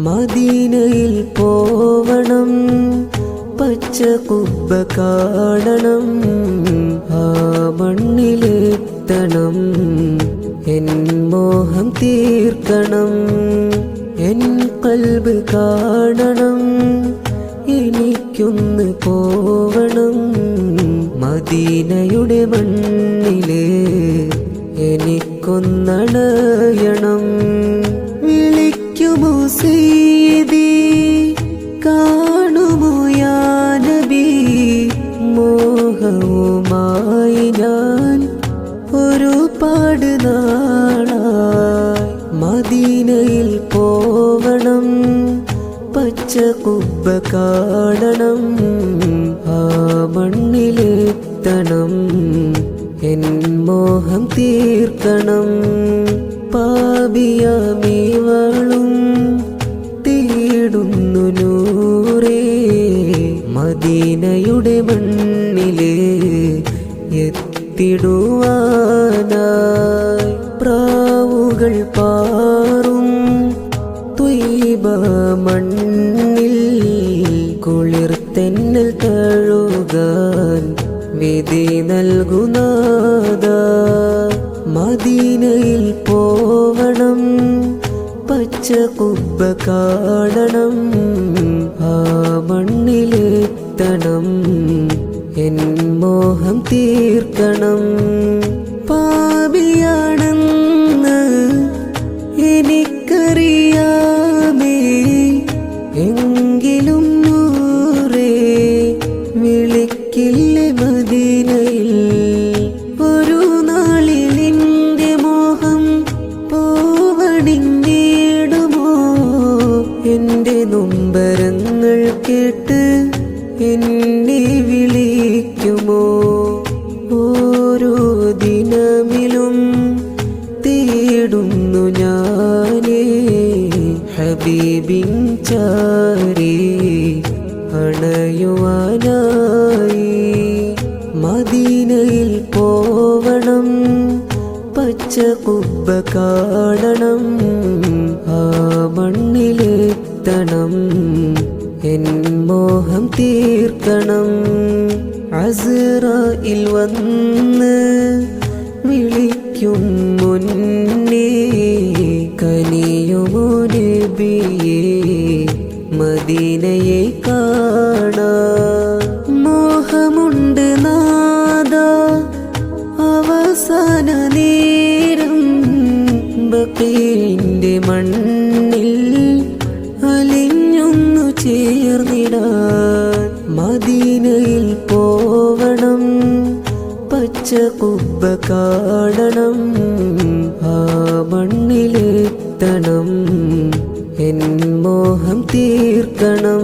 മദീനയിൽ പോവണം, പച്ച കുബ്ബ കാണണം, ആ മണ്ണിലെത്തണം, എൻ മോഹം തീർക്കണം. എൻ ഖൽബ് കാണണം, എനിക്കൊന്ന് പോവണം, മദീനയുടെ മണ്ണില് എനിക്കൊന്നണയണം. വിളിക്കുമോ സയ്യിദി, കാണുമോ യാ നബി, മോഹവുമായി ഞാൻ ഒരുപാട് നാളായി. മദീനയിൽ പോവണം, പച്ച കുബ്ബ കാണണം, ആ മണ്ണിലെത്തണം, എൻ മോഹം തീർക്കണം. പാപിയാമിവളും തേടുന്നു നൂറേ, മദീനയുടെ മണ്ണില് എത്തിടുവാനായി. പ്രാവുകൾ പാറും ത്വയ്ബ മണ്ണിൽ കുളിർത്തെന്നൽ തഴുകാൻ വിധി നൽകുനാഥ. മദീനയിൽ പോവണം, പച്ച കുബ്ബ കാണണം, ആ മണ്ണിലെത്തണം, എൻ മോഹം തീർക്കണം. പാപിയാണെന്ന് എനിക്കറിയാമേ, എങ്കിലും നൂറേ വിളിക്കില്ലേ മദീനയിൽ. ഒരു നാളിൽ നിന്റെ മോഹം പോവണിഞ്ഞിടുമോ, എന്റെ നൊമ്പരങ്ങൾ കേട്ട് എന്നെ വിളിക്കുമോ. ഓരോ ദിനമിലും തേടുന്നു ഞാനേ ഹബീബിൻ ചാരി അണയുവാനായി. മദീനയിൽ പോവണം, പച്ച കുബ്ബ കാണണം, ആ മണ്ണിലെത്തണം, എൻ മോഹം തീർക്കണം. അസ്റായിൽ വന്ന് വിളിക്കും മുന്നേ, കനിയുമോ നബിയേ മദീനയെ കാണാൻ. മോഹമുണ്ട് നാദ അവസാന നേരം, ബഖീഇന്റെ മണ്ണിൽ അലിഞ്ഞൊന്നു ചേർന്നിടാൻ. മദീനയിൽ പോവണം, പച്ച കുബ്ബ കാണണം, ആ മണ്ണിലെത്തണം, എൻ മോഹം തീർക്കണം.